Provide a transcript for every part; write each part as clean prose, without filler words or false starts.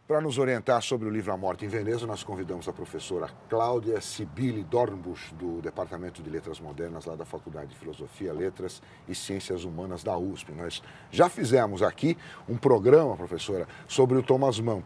Para nos orientar sobre o livro A Morte em Veneza, nós convidamos a professora Cláudia Sibili Dornbusch, do Departamento de Letras Modernas, lá da Faculdade de Filosofia, Letras e Ciências Humanas da USP. Nós já fizemos aqui um programa, professora, sobre o Thomas Mann,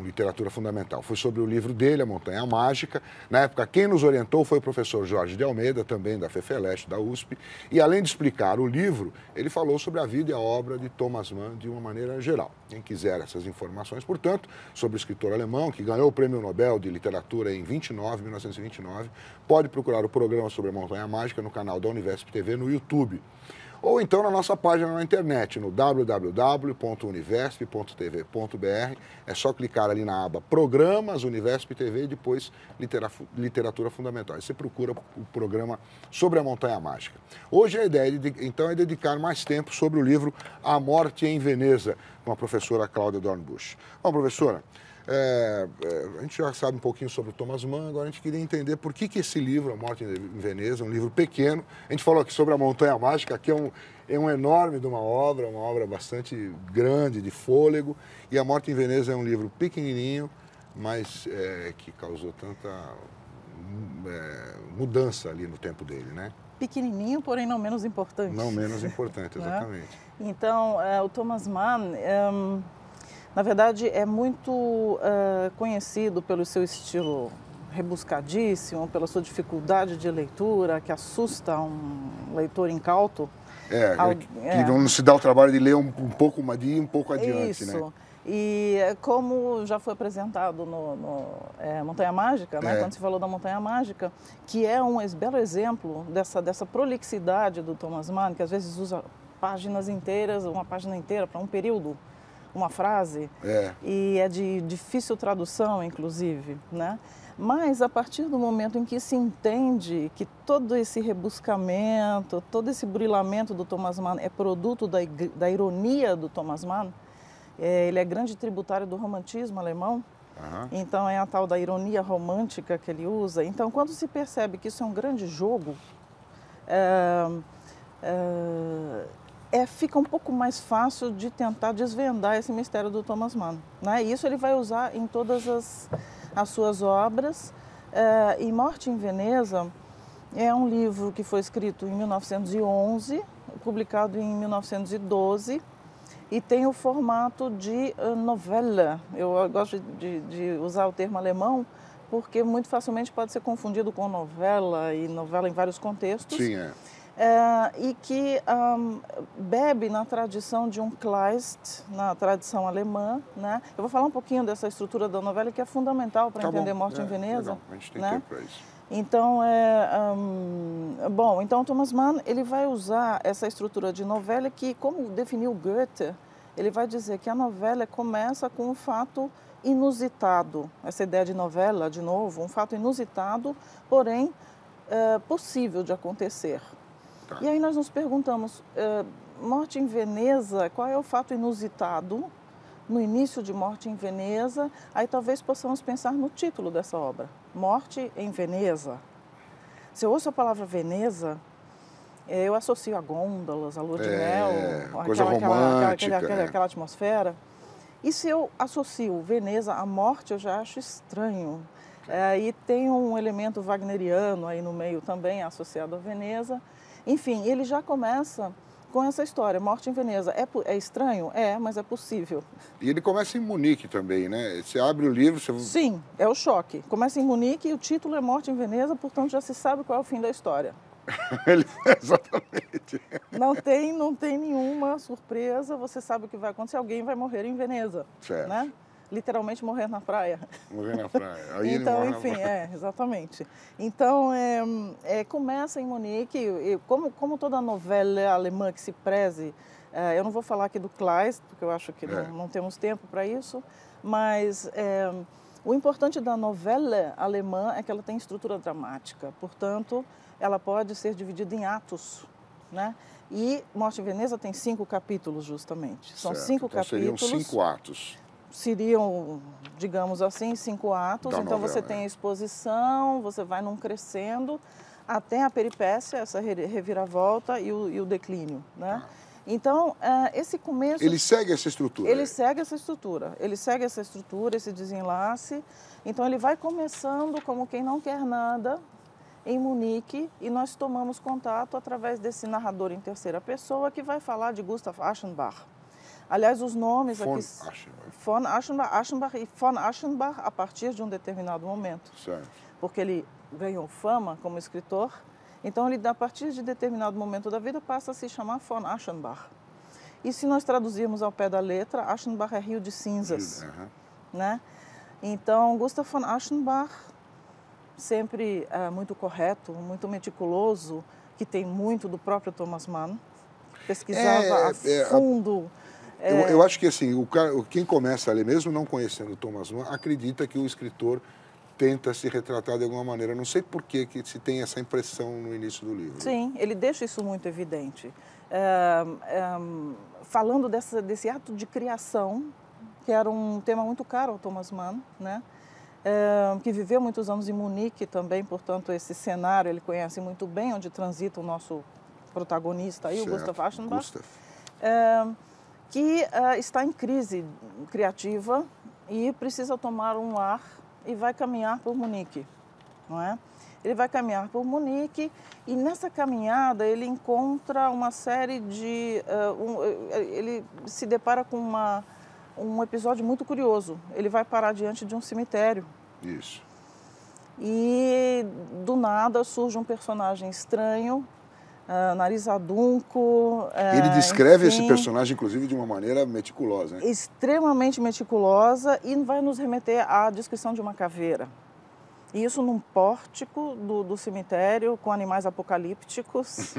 Literatura Fundamental. Foi sobre o livro dele, A Montanha Mágica. Na época, quem nos orientou foi o professor Jorge de Almeida, também da FEFELESH, da USP. E, além de explicar o livro, ele falou sobre a vida e a obra de Thomas Mann de uma maneira geral. Quem quiser essas informações, portanto, sobre o escritor alemão, que ganhou o Prêmio Nobel de Literatura em 1929, pode procurar o programa sobre a Montanha Mágica no canal da Univesp TV no YouTube. Ou então na nossa página na internet, no www.univesp.tv.br. É só clicar ali na aba Programas, Univesp TV e depois Literatura Fundamental. Aí você procura o programa sobre a Montanha Mágica. Hoje a ideia, então, é dedicar mais tempo sobre o livro A Morte em Veneza, com a professora Cláudia Dornbusch. Bom, professora, a gente já sabe um pouquinho sobre o Thomas Mann, agora a gente queria entender por que esse livro, A Morte em Veneza, é um livro pequeno. A gente falou aqui sobre a Montanha Mágica, que é um enorme de uma obra bastante grande, de fôlego, e A Morte em Veneza é um livro pequenininho, mas que causou tanta mudança ali no tempo dele, né? Pequenininho, porém não menos importante. Não menos importante, exatamente. Então, o Thomas Mann, na verdade, é muito conhecido pelo seu estilo rebuscadíssimo, pela sua dificuldade de leitura, que assusta um leitor incauto. Que não se dá o trabalho de ler um pouco adiante, Isso. Né? E como já foi apresentado no Montanha Mágica, né? Quando se falou da Montanha Mágica, que é um belo exemplo dessa prolixidade do Thomas Mann, que às vezes usa páginas inteiras, uma página inteira para um período, uma frase, e é de difícil tradução, inclusive, né? Mas a partir do momento em que se entende que todo esse rebuscamento, todo esse burilamento do Thomas Mann é produto da ironia do Thomas Mann, ele é grande tributário do romantismo alemão, então é a tal da ironia romântica que ele usa. Então, quando se percebe que isso é um grande jogo, fica um pouco mais fácil de tentar desvendar esse mistério do Thomas Mann, né? E isso ele vai usar em todas as suas obras. E Morte em Veneza é um livro que foi escrito em 1911, publicado em 1912, e tem o formato de novela. Eu gosto de usar o termo alemão, porque muito facilmente pode ser confundido com novela, e novela em vários contextos. Sim, e que bebe na tradição de um Kleist, na tradição alemã, né? Eu vou falar um pouquinho dessa estrutura da novela, que é fundamental para entender Morte em Veneza. Legal. A gente tem né? tempo para isso. Então, então Thomas Mann ele vai usar essa estrutura de novela que, como definiu Goethe, ele vai dizer que a novela começa com um fato inusitado. Essa ideia de novela, de novo, um fato inusitado, porém possível de acontecer. Tá. E aí nós nos perguntamos, Morte em Veneza, qual é o fato inusitado no início de Morte em Veneza? Aí talvez possamos pensar no título dessa obra, Morte em Veneza. Se eu ouço a palavra Veneza, eu associo a gôndolas, a lua de mel, coisa romântica, aquela atmosfera. E se eu associo Veneza à morte, eu já acho estranho. E tem um elemento wagneriano aí no meio também associado a Veneza. Enfim, ele já começa com essa história, Morte em Veneza. É estranho? Mas é possível. E ele começa em Munique também, né? Você abre o livro... Sim, é o choque. Começa em Munique e o título é Morte em Veneza, portanto já se sabe qual é o fim da história. Exatamente. Não tem nenhuma surpresa, você sabe o que vai acontecer, alguém vai morrer em Veneza. Certo. Né? Literalmente morrer na praia. Morrer na praia. Aí então, ele morre enfim, exatamente. Então, começa em Munique, como toda novela alemã que se preze, eu não vou falar aqui do Kleist, porque eu acho que não temos tempo para isso, mas o importante da novela alemã é que ela tem estrutura dramática, portanto, ela pode ser dividida em atos, né? E Morte em Veneza tem 5 capítulos, justamente. São 5 capítulos. Seriam 5 atos. Seriam, digamos assim, 5 atos. Da então novela, você tem a exposição, você vai num crescendo, até a peripécia, essa reviravolta e o declínio, né? Então, esse começo... Ele segue essa estrutura? Ele segue essa estrutura. Ele segue essa estrutura, esse desenlace. Então, ele vai começando como quem não quer nada em Munique e nós tomamos contato através desse narrador em terceira pessoa que vai falar de Gustav Aschenbach. Aliás, os nomes von aqui... Aschenbach. Von Aschenbach, Aschenbach e von Aschenbach a partir de um determinado momento. Certo. Porque ele ganhou fama como escritor. Então, ele, a partir de determinado momento da vida, passa a se chamar von Aschenbach. E se nós traduzirmos ao pé da letra, Aschenbach é rio de cinzas. Né? Então, Gustav von Aschenbach, sempre muito correto, muito meticuloso, que tem muito do próprio Thomas Mann, pesquisava a fundo. Eu acho que assim, quem começa a ler, mesmo não conhecendo o Thomas Mann, acredita que o escritor tenta se retratar de alguma maneira. Não sei por que se tem essa impressão no início do livro. Sim, ele deixa isso muito evidente. Falando desse ato de criação, que era um tema muito caro ao Thomas Mann, né? Que viveu muitos anos em Munique também, portanto, esse cenário ele conhece muito bem, onde transita o nosso protagonista, aí, o Gustav Aschenbach, que está em crise criativa e precisa tomar um ar e vai caminhar por Munique, não é? Ele vai caminhar por Munique e nessa caminhada ele encontra uma série de... ele se depara com um episódio muito curioso. Ele vai parar diante de um cemitério. Isso. E do nada surge um personagem estranho, nariz adunco. Ele descreve enfim, esse personagem, inclusive, de uma maneira meticulosa, né? Extremamente meticulosa e vai nos remeter à descrição de uma caveira. E isso num pórtico do cemitério com animais apocalípticos.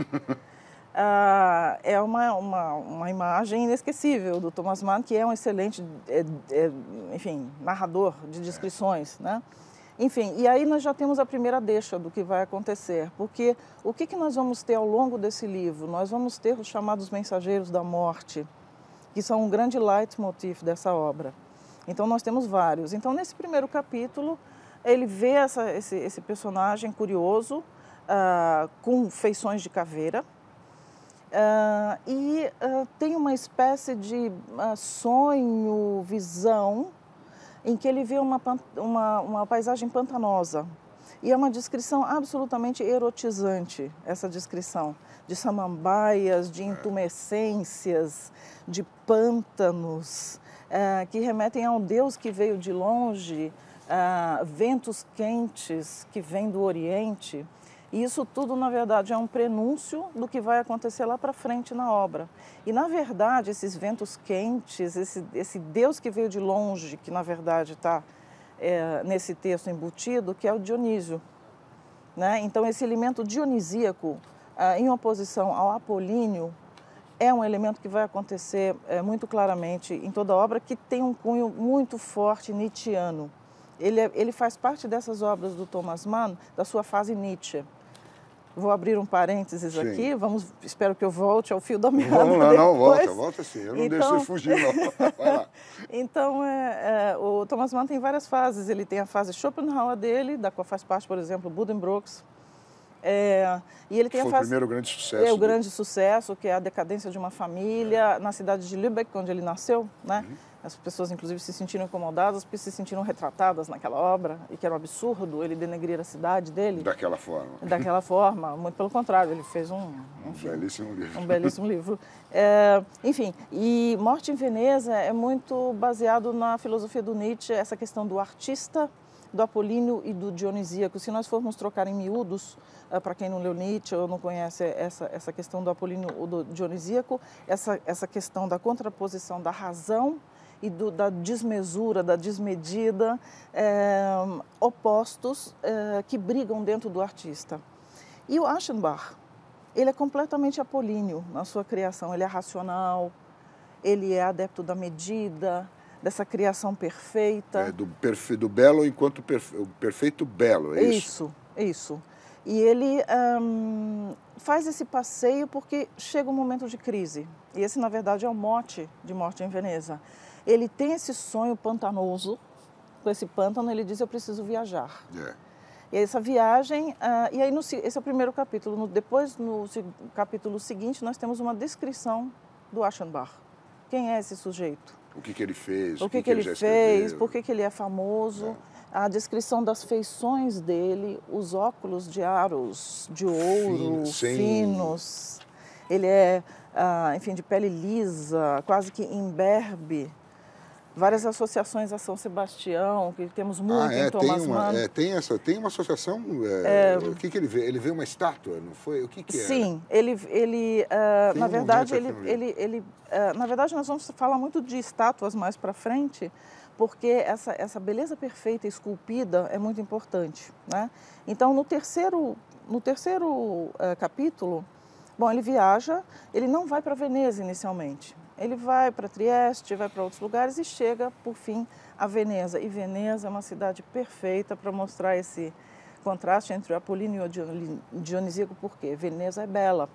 É uma imagem inesquecível do Thomas Mann, que é um excelente, enfim, narrador de descrições, né? Enfim, e aí nós já temos a primeira deixa do que vai acontecer, porque o que nós vamos ter ao longo desse livro? Nós vamos ter os chamados mensageiros da morte, que são um grande leitmotiv dessa obra. Então nós temos vários. Então nesse primeiro capítulo, ele vê esse personagem curioso, com feições de caveira, tem uma espécie de sonho, visão, em que ele vê uma paisagem pantanosa. E é uma descrição absolutamente erotizante, essa descrição, de samambaias, de intumescências, de pântanos, que remetem a um Deus que veio de longe, ventos quentes que vêm do Oriente. E isso tudo, na verdade, é um prenúncio do que vai acontecer lá para frente na obra. E, na verdade, esses ventos quentes, esse Deus que veio de longe, que, na verdade, está nesse texto embutido, que é o Dionísio, né? Então, esse elemento dionisíaco, em oposição ao apolíneo, é um elemento que vai acontecer muito claramente em toda a obra, que tem um cunho muito forte nietzschiano. Ele faz parte dessas obras do Thomas Mann, da sua fase Nietzsche. Vou abrir um parênteses aqui, espero que eu volte ao fio da meada depois. Não, volta sim, eu não deixo você fugir, não. Vai lá. Então, o Thomas Mann tem várias fases, ele tem a fase Schopenhauer dele, da qual faz parte, por exemplo, Buddenbrooks. E ele tem Foi a fase, o primeiro grande sucesso. o grande sucesso, que é a decadência de uma família, na cidade de Lübeck, onde ele nasceu, né? As pessoas, inclusive, se sentiram incomodadas porque se sentiram retratadas naquela obra e que era um absurdo ele denegrir a cidade dele. Daquela forma. Daquela forma, muito pelo contrário, ele fez belíssimo livro. Um belíssimo livro. Enfim, e Morte em Veneza é muito baseado na filosofia do Nietzsche, essa questão do artista, do apolíneo e do dionisíaco. Se nós formos trocar em miúdos, para quem não leu Nietzsche ou não conhece essa questão do apolíneo ou do dionisíaco, essa questão da contraposição da razão e da desmesura, da desmedida, opostos que brigam dentro do artista. E o Aschenbach, ele é completamente apolíneo na sua criação, ele é racional, ele é adepto da medida, dessa criação perfeita. Do belo enquanto o perfeito belo, é isso? Isso. E ele faz esse passeio porque chega um momento de crise. E esse, na verdade, é o mote de Morte em Veneza. Ele tem esse sonho pantanoso, com esse pântano ele diz, eu preciso viajar. E essa viagem, e aí esse é o primeiro capítulo. Depois, no capítulo seguinte, nós temos uma descrição do Aschenbach. Quem é esse sujeito? O que ele fez? O que ele fez? Por que ele é famoso? A descrição das feições dele, os óculos de aros de ouro, finos. Ele é, enfim, de pele lisa, quase que imberbe. Várias associações a São Sebastião, que temos muito em Thomas Mann. Tem uma associação. O que ele vê? Ele vê uma estátua, não foi? O que é? Sim, na verdade, na verdade, nós vamos falar muito de estátuas mais para frente, porque essa beleza perfeita esculpida é muito importante, né? Então, no terceiro capítulo, bom, ele viaja, ele não vai para Veneza inicialmente. Ele vai para Trieste, vai para outros lugares e chega, por fim, a Veneza. E Veneza é uma cidade perfeita para mostrar esse contraste entre o apolíneo e o dionisíaco, porque Veneza é bela,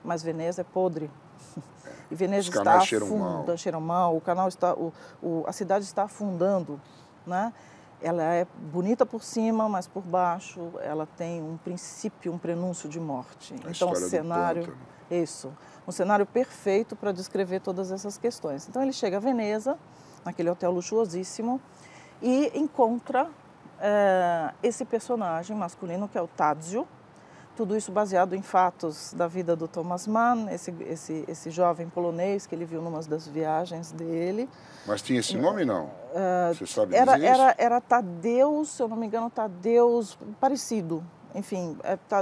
mas Veneza é podre. E Veneza está afunda, cheiram mal, o canal está, a cidade está afundando, né? Ela é bonita por cima, mas por baixo ela tem um princípio, um prenúncio de morte. Então o cenário, um cenário perfeito para descrever todas essas questões. Então ele chega a Veneza, naquele hotel luxuosíssimo, e encontra esse personagem masculino que é o Tadzio. Tudo isso baseado em fatos da vida do Thomas Mann, esse jovem polonês que ele viu numa das viagens dele. Mas tinha esse nome, não? Você sabe dizer isso? Era Tadeus, se eu não me engano, Tadeus parecido. Enfim,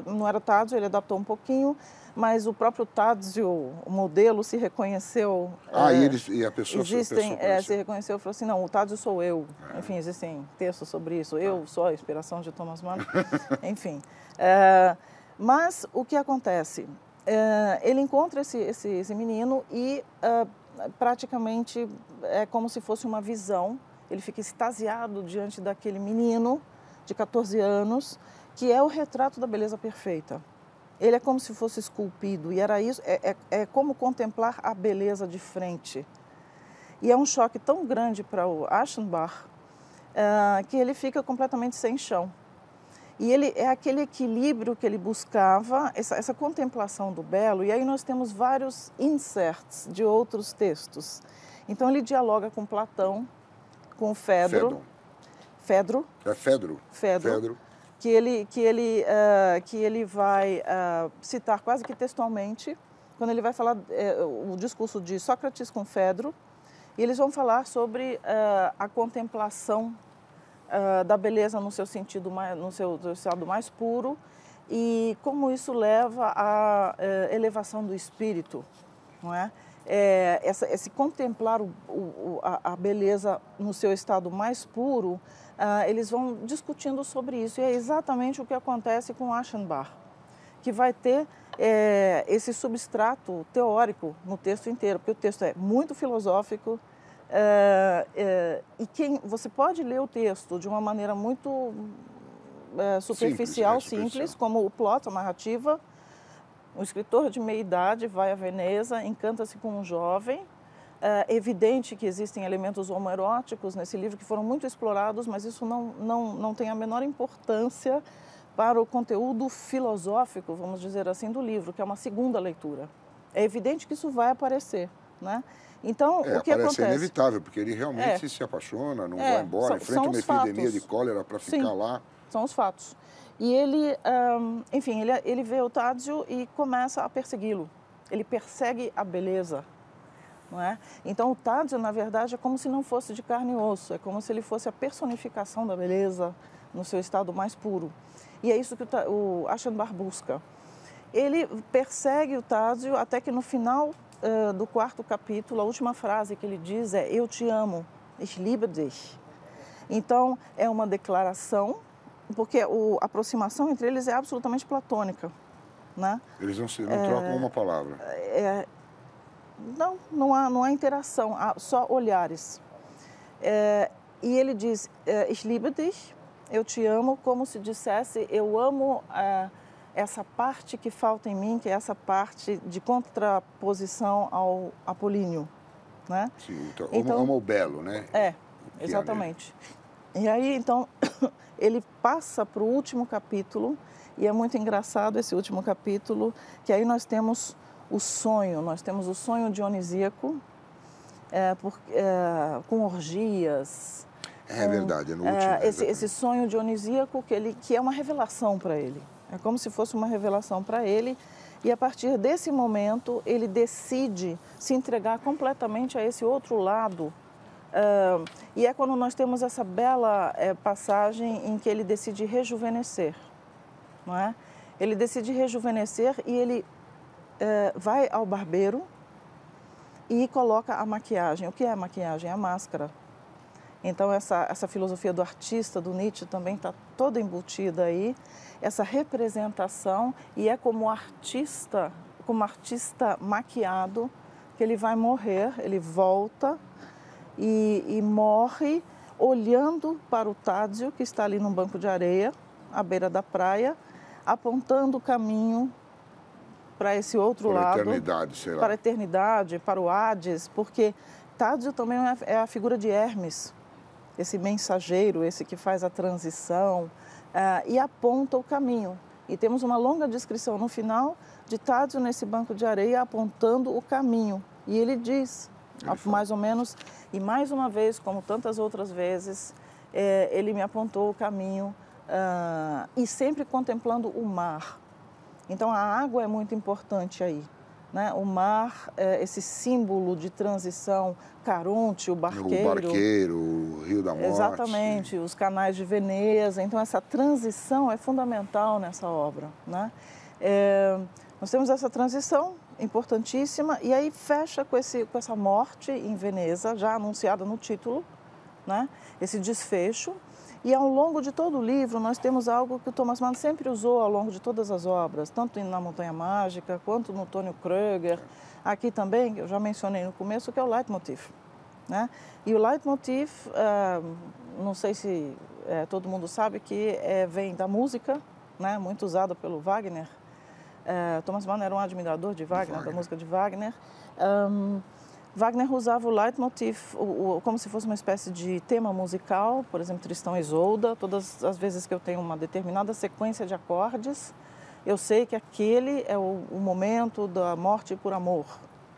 não era Tadzio, ele adaptou um pouquinho, mas o próprio Tadzio, o modelo, se reconheceu. E a pessoa se reconheceu e falou assim, não, o Tadzio sou eu. Enfim, existem textos sobre isso. Eu sou a inspiração de Thomas Mann. Enfim. Mas o que acontece? Ele encontra esse menino e praticamente é como se fosse uma visão. Ele fica extasiado diante daquele menino de 14 anos, que é o retrato da beleza perfeita. Ele é como se fosse esculpido e era isso, é como contemplar a beleza de frente. E é um choque tão grande para o Aschenbach que ele fica completamente sem chão. E ele é aquele equilíbrio que ele buscava, essa contemplação do belo, e aí nós temos vários inserts de outros textos. Então ele dialoga com Platão, com Fedro. É Fedro. Que ele vai citar quase que textualmente, quando ele vai falar o discurso de Sócrates com Fedro, e eles vão falar sobre a contemplação da beleza no seu sentido, no seu estado mais puro, e como isso leva à elevação do espírito, não é? Esse contemplar a beleza no seu estado mais puro, eles vão discutindo sobre isso, e é exatamente o que acontece com Aschenbach, que vai ter esse substrato teórico no texto inteiro, porque o texto é muito filosófico, e você pode ler o texto de uma maneira muito superficial, simples, como o plot, a narrativa. Um escritor de meia-idade vai a Veneza, encanta-se com um jovem. É evidente que existem elementos homoeróticos nesse livro que foram muito explorados, mas isso não tem a menor importância para o conteúdo filosófico, vamos dizer assim, do livro, que é uma segunda leitura. É evidente que isso vai aparecer, né? Então, o que acontece? É inevitável, porque ele realmente se apaixona, não vai embora, enfrenta uma epidemia de cólera para ficar lá. São os fatos. E ele, enfim, ele vê o Tadzio e começa a persegui-lo. Ele persegue a beleza, não é? Então, o Tadzio, na verdade, é como se não fosse de carne e osso, é como se ele fosse a personificação da beleza no seu estado mais puro. E é isso que o Aschenbach busca. Ele persegue o Tadzio até que no final do quarto capítulo, a última frase que ele diz é: eu te amo, ich liebe dich. Então, é uma declaração, porque a aproximação entre eles é absolutamente platônica, né? Eles não trocam uma palavra. Não há interação, há só olhares. E ele diz, ich liebe dich, eu te amo, como se dissesse, eu amo essa parte que falta em mim, que é essa parte de contraposição ao apolíneo, né? Sim, então ama o belo, né? Exatamente. E aí, então, ele passa para o último capítulo, e é muito engraçado esse último capítulo, que aí nós temos o sonho. Nós temos o sonho dionisíaco, com orgias. É verdade, é no último. Esse sonho dionisíaco que é uma revelação para ele. É como se fosse uma revelação para ele. E a partir desse momento, ele decide se entregar completamente a esse outro lado. E é quando nós temos essa bela passagem em que ele decide rejuvenescer. Não é? Ele decide rejuvenescer e ele vai ao barbeiro e coloca a maquiagem. O que é a maquiagem? É a máscara. Então, essa filosofia do artista, do Nietzsche, também está toda embutida aí, essa representação, e é como artista maquiado, que ele vai morrer, ele volta e morre olhando para o Tadzio, que está ali num banco de areia, à beira da praia, apontando o caminho para esse outro lado. Para a eternidade, sei lá. Para a eternidade, para o Hades, porque Tadzio também é a figura de Hermes, esse mensageiro, esse que faz a transição e aponta o caminho. E temos uma longa descrição no final de Tadzio nesse banco de areia apontando o caminho. E ele diz, mais ou menos, e mais uma vez, como tantas outras vezes, ele me apontou o caminho e sempre contemplando o mar. Então a água é muito importante aí. Né? O mar, esse símbolo de transição, Caronte, o barqueiro. O barqueiro, o Rio da Morte. Exatamente, os canais de Veneza. Então, essa transição é fundamental nessa obra. Né? Nós temos essa transição importantíssima e aí fecha com essa morte em Veneza, já anunciada no título, né? Esse desfecho. E ao longo de todo o livro, nós temos algo que o Thomas Mann sempre usou ao longo de todas as obras, tanto na Montanha Mágica, quanto no Tônio Kröger. Aqui também, eu já mencionei no começo, que é o leitmotiv. Né? E o leitmotiv, não sei se todo mundo sabe, que vem da música, né? Muito usada pelo Wagner. Thomas Mann era um admirador de Wagner, da música de Wagner. Wagner usava o leitmotiv como se fosse uma espécie de tema musical, por exemplo, Tristão e Isolda. Todas as vezes que eu tenho uma determinada sequência de acordes, eu sei que aquele é o momento da morte por amor,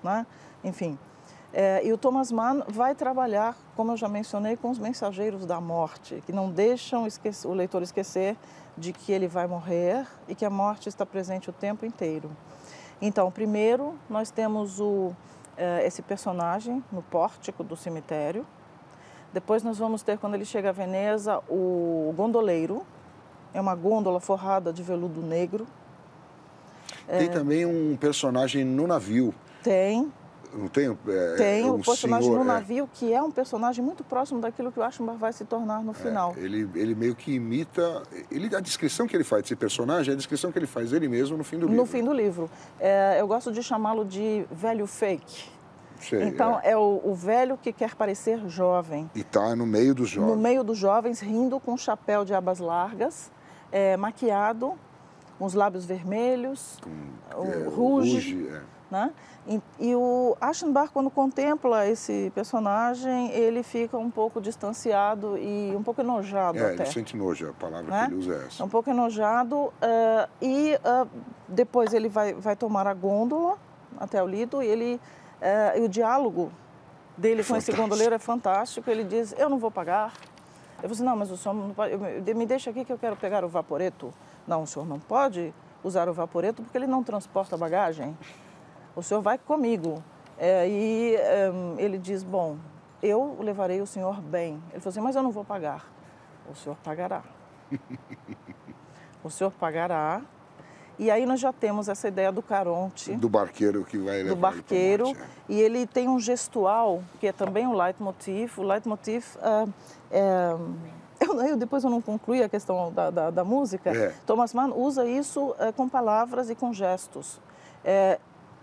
né? Enfim. E o Thomas Mann vai trabalhar, como eu já mencionei, com os mensageiros da morte, que não deixam o leitor esquecer de que ele vai morrer e que a morte está presente o tempo inteiro. Então, primeiro, nós temos esse personagem no pórtico do cemitério. Depois nós vamos ter, quando ele chega a Veneza, o gondoleiro. É uma gôndola forrada de veludo negro. Tem também um personagem no navio. Tem. Não tem? Tem um personagem no navio que é um personagem muito próximo daquilo que o Aschenbach vai se tornar no final. Ele meio que imita... a descrição que ele faz desse personagem é a descrição que ele faz dele mesmo no fim do livro. No fim do livro. Eu gosto de chamá-lo de velho fake. Sei, então, é o velho que quer parecer jovem. E está no meio dos jovens. No meio dos jovens, rindo com um chapéu de abas largas, maquiado, com os lábios vermelhos, ruge. Né? E o Aschenbach, quando contempla esse personagem, ele fica um pouco distanciado e um pouco enojado até. Ele sente nojo, a palavra que ele usa é essa. Um pouco enojado e depois ele vai tomar a gôndola até o Lido e o diálogo dele com esse gondoleiro é fantástico. Ele diz, eu não vou pagar. Eu falei assim, não, mas o senhor não pode, me deixa aqui que eu quero pegar o vaporeto. Não, o senhor não pode usar o vaporeto porque ele não transporta bagagem. O senhor vai comigo. Ele diz, bom, eu levarei o senhor bem. Ele falou assim, mas eu não vou pagar. O senhor pagará. O senhor pagará. E aí nós já temos essa ideia do Caronte. Do barqueiro que vai levar. Do barqueiro. E ele tem um gestual, que é também um leitmotiv. O leitmotiv, depois eu não concluí a questão da música. Thomas Mann usa isso com palavras e com gestos.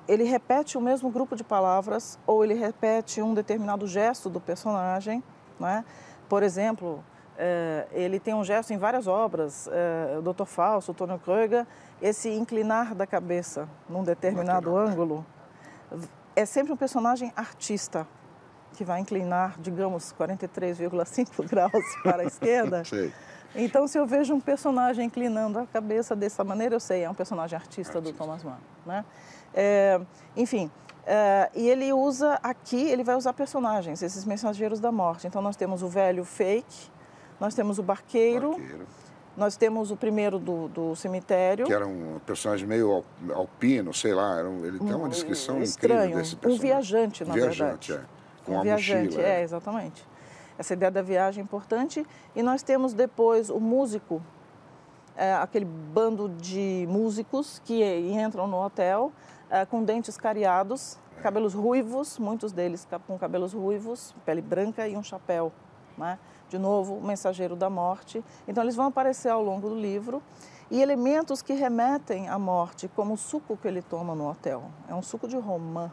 Ele repete o mesmo grupo de palavras ou ele repete um determinado gesto do personagem, né? Por exemplo, ele tem um gesto em várias obras, o Dr. Fausto, o Tônio Kröger, esse inclinar da cabeça num determinado ângulo. É sempre um personagem artista que vai inclinar, digamos, 43,5 graus para a esquerda. Então, se eu vejo um personagem inclinando a cabeça dessa maneira, eu sei, é um personagem artista do Thomas Mann, né? Enfim, e ele usa aqui, ele vai usar personagens, esses mensageiros da morte. Então, nós temos o velho Fake, nós temos o barqueiro. Nós temos o primeiro do cemitério. Que era um personagem meio alpino, sei lá. Ele tem uma descrição estranho, incrível desse personagem. Um viajante, na verdade. Com uma mochila. Exatamente. Essa ideia da viagem é importante. E nós temos depois o músico, aquele bando de músicos que entram no hotel com dentes cariados, cabelos ruivos, muitos deles com cabelos ruivos, pele branca e um chapéu, né? De novo, o mensageiro da morte. Então, eles vão aparecer ao longo do livro. E elementos que remetem à morte, como o suco que ele toma no hotel. É um suco de romã.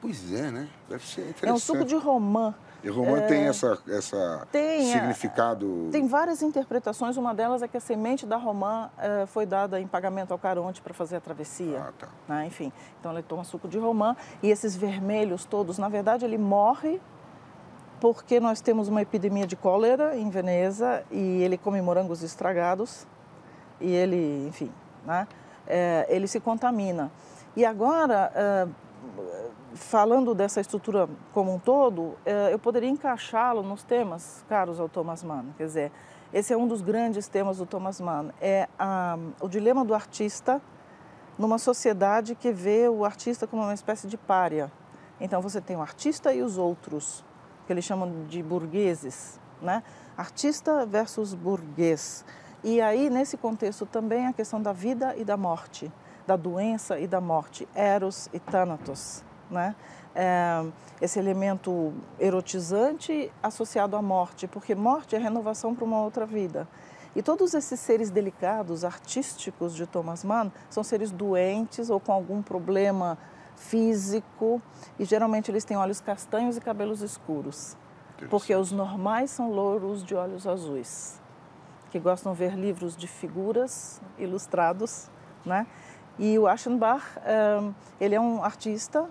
Pois é, né? Deve ser interessante. É um suco de romã. E romã tem esse significado... Tem várias interpretações. Uma delas é que a semente da romã foi dada em pagamento ao Caronte para fazer a travessia. Tá. Né? Enfim, então ele toma suco de romã. E esses vermelhos todos, na verdade, ele morre porque nós temos uma epidemia de cólera em Veneza e ele come morangos estragados e ele, enfim, né? Ele se contamina. E agora, falando dessa estrutura como um todo, eu poderia encaixá-lo nos temas caros ao Thomas Mann. Quer dizer, esse é um dos grandes temas do Thomas Mann, o dilema do artista numa sociedade que vê o artista como uma espécie de pária. Então você tem o artista e os outros, que eles chamam de burgueses, né? Artista versus burguês. E aí, nesse contexto, também a questão da vida e da morte, da doença e da morte, Eros e Thanatos, né? Esse elemento erotizante associado à morte, porque morte é renovação para uma outra vida. E todos esses seres delicados, artísticos de Thomas Mann, são seres doentes ou com algum problema físico, e geralmente eles têm olhos castanhos e cabelos escuros, porque os normais são louros de olhos azuis, que gostam de ver livros de figuras ilustrados, né? E o Aschenbach, ele é um artista,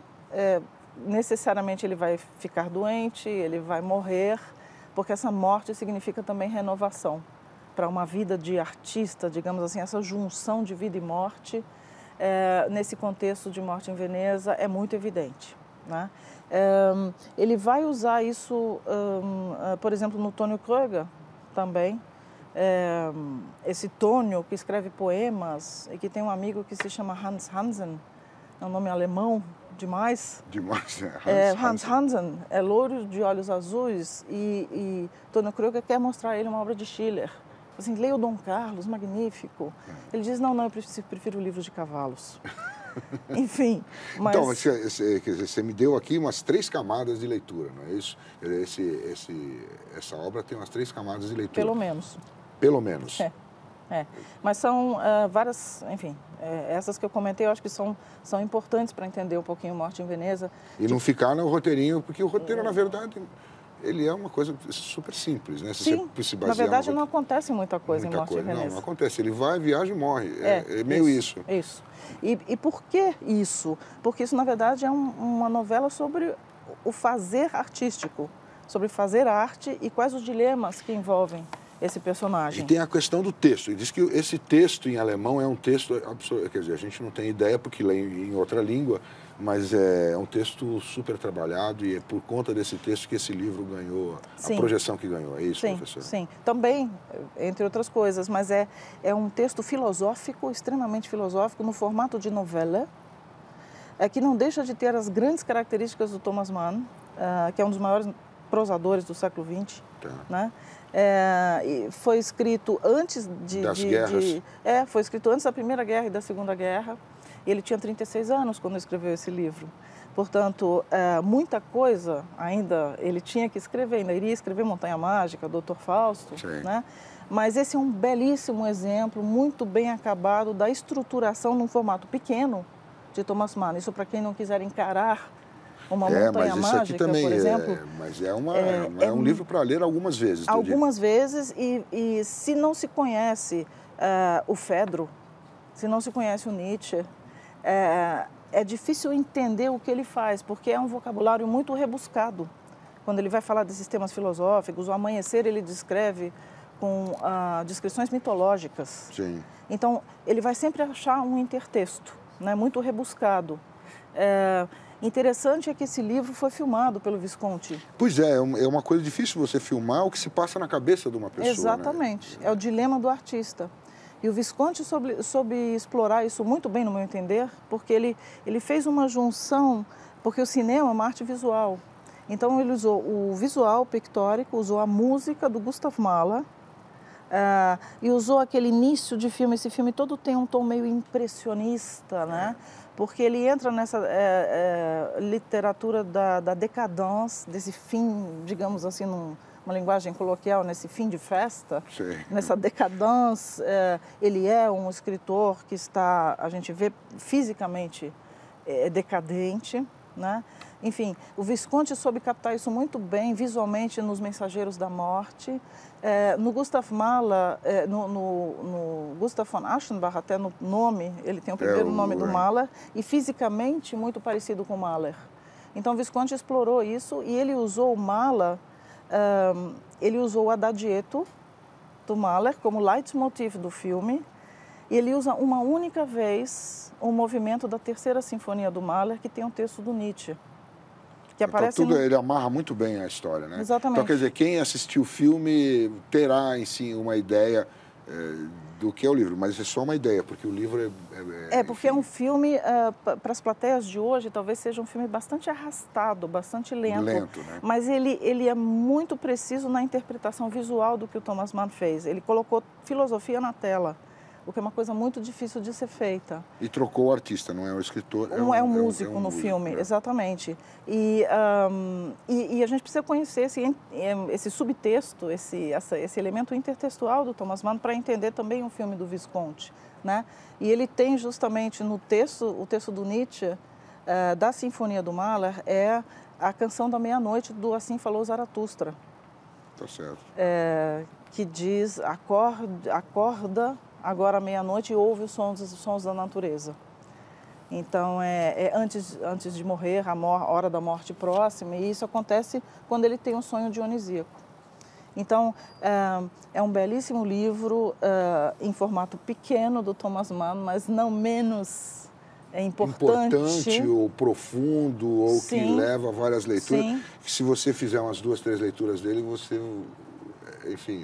necessariamente ele vai ficar doente, ele vai morrer, porque essa morte significa também renovação para uma vida de artista, digamos assim, essa junção de vida e morte. Nesse contexto de Morte em Veneza, é muito evidente, né? Ele vai usar isso, por exemplo, no Tônio Kröger também. Esse Tônio, que escreve poemas e que tem um amigo que se chama Hans Hansen, é um nome alemão demais. Demais, Hans Hansen é louro de olhos azuis e Tônio Kröger quer mostrar a ele uma obra de Schiller. Assim, leia o Dom Carlos, magnífico. Ele diz, não, eu prefiro livros de cavalos. Enfim, mas... Então, você me deu aqui umas 3 camadas de leitura, não é isso? Essa obra tem umas 3 camadas de leitura. Pelo menos. Pelo menos. Mas são várias, enfim, essas que eu comentei, eu acho que são importantes para entender um pouquinho Morte em Veneza. E não ficar no roteirinho, porque o roteiro, na verdade... Ele é uma coisa super simples, né? Se Sim, você se na verdade não acontece muita coisa em Morte em Veneza. Não acontece. Ele vai, viaja e morre. É meio isso. Isso. E por que isso? Porque isso, na verdade, é uma novela sobre o fazer artístico, sobre fazer arte e quais os dilemas que envolvem esse personagem. E tem a questão do texto. Ele diz que esse texto em alemão é um texto absoluto. Quer dizer, a gente não tem ideia porque lê em outra língua, mas é um texto super trabalhado e é por conta desse texto que esse livro ganhou, a projeção que ganhou. É isso, professor? Sim, também, entre outras coisas, mas é um texto filosófico, extremamente filosófico, no formato de novela, que não deixa de ter as grandes características do Thomas Mann, que é um dos maiores prosadores do século XX, né? Foi escrito antes das guerras. Foi escrito antes da Primeira Guerra e da Segunda Guerra. Ele tinha 36 anos quando escreveu esse livro. Portanto, muita coisa ainda ele tinha que escrever. Ainda iria escrever Montanha Mágica, Dr. Fausto, né? Mas esse é um belíssimo exemplo, muito bem acabado, da estruturação num formato pequeno de Thomas Mann. Isso para quem não quiser encarar uma Montanha Mágica, também por exemplo. Mas é um livro para ler algumas vezes. Algumas vezes, e se não se conhece o Fedro, se não se conhece o Nietzsche, é difícil entender o que ele faz, porque é um vocabulário muito rebuscado. Quando ele vai falar de sistemas filosóficos, o Amanhecer ele descreve com descrições mitológicas. Sim. Então, ele vai sempre achar um intertexto, né, muito rebuscado. Interessante é que esse livro foi filmado pelo Visconti. Pois é uma coisa difícil você filmar o que se passa na cabeça de uma pessoa. Exatamente, né? É o dilema do artista. E o Visconti soube explorar isso muito bem, no meu entender, porque ele fez uma junção, porque o cinema é uma arte visual. Então ele usou o visual pictórico, usou a música do Gustav Mahler, e usou aquele início de filme. Esse filme todo tem um tom meio impressionista, né? Porque ele entra nessa literatura da decadence, desse fim, digamos assim, numa linguagem coloquial, nesse fim de festa, Sim. Nessa decadence. Ele é um escritor que está, a gente vê fisicamente, decadente, né? Enfim, o Visconti soube captar isso muito bem visualmente nos Mensageiros da Morte. No Gustav Mahler, no Gustav von Aschenbach, até no nome, ele tem o primeiro nome do Mahler, e fisicamente muito parecido com o Mahler. Então, o Visconti explorou isso e ele usou o Mahler, ele usou o Adagietto do Mahler como leitmotiv do filme, e ele usa uma única vez o movimento da Terceira Sinfonia do Mahler, que tem um texto do Nietzsche. Que aparece ele amarra muito bem a história, né? Exatamente. Então, quer dizer, quem assistiu o filme terá em si uma ideia do que é o livro, mas é só uma ideia, porque o livro porque é um filme, para as plateias de hoje, talvez seja um filme bastante arrastado, bastante lento, né? Mas ele é muito preciso na interpretação visual do que o Thomas Mann fez. Ele colocou filosofia na tela, o que é uma coisa muito difícil de ser feita. E trocou o artista, não é o escritor. É um músico no filme, exatamente. E a gente precisa conhecer esse subtexto, esse elemento intertextual do Thomas Mann para entender também o filme do Visconti, né? E ele tem justamente no texto, o texto do Nietzsche, da Sinfonia do Mahler, é a canção da meia-noite do Assim Falou Zaratustra. Tá certo. Que diz, acorda agora à meia-noite e ouve os sons da natureza. Então, antes de morrer, a hora da morte próxima, e isso acontece quando ele tem um sonho dionisíaco. Então, é um belíssimo livro em formato pequeno do Thomas Mann, mas não menos importante ou profundo, ou Sim. que leva a várias leituras. Sim. Se você fizer umas 2, 3 leituras dele, você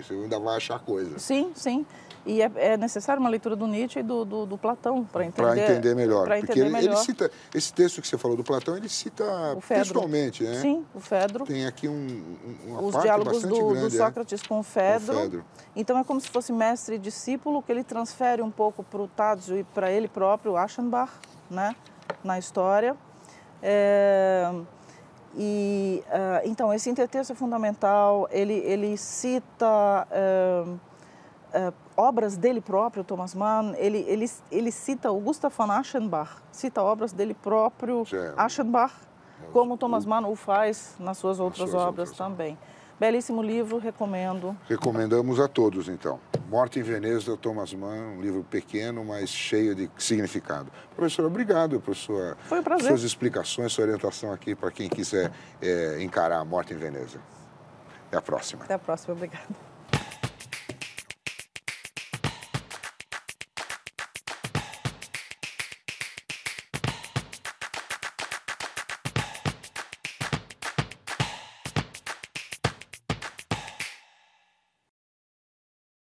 ainda vai achar coisa. Sim, sim. E é necessário uma leitura do Nietzsche e do Platão para entender. Para entender melhor. Porque ele cita, esse texto que você falou do Platão, ele cita textualmente, né? Sim, o Fedro. Tem aqui uma os parte diálogos bastante grande. Do Sócrates com o Fedro. Então é como se fosse mestre e discípulo, que ele transfere um pouco para o Tadzio e para ele próprio, Aschenbach, né? Na história. Então, esse intertexto é fundamental. Ele cita obras dele próprio, Thomas Mann. Ele cita o Gustav von Aschenbach, cita obras dele próprio, Aschenbach, como o Thomas Mann o faz nas suas outras obras também. Belíssimo livro, recomendo. Recomendamos a todos, então. Morte em Veneza, Thomas Mann, um livro pequeno, mas cheio de significado. Professora, obrigado por Foi um prazer. suas explicações, sua orientação aqui para quem quiser encarar a Morte em Veneza. Até a próxima. Até a próxima, obrigada.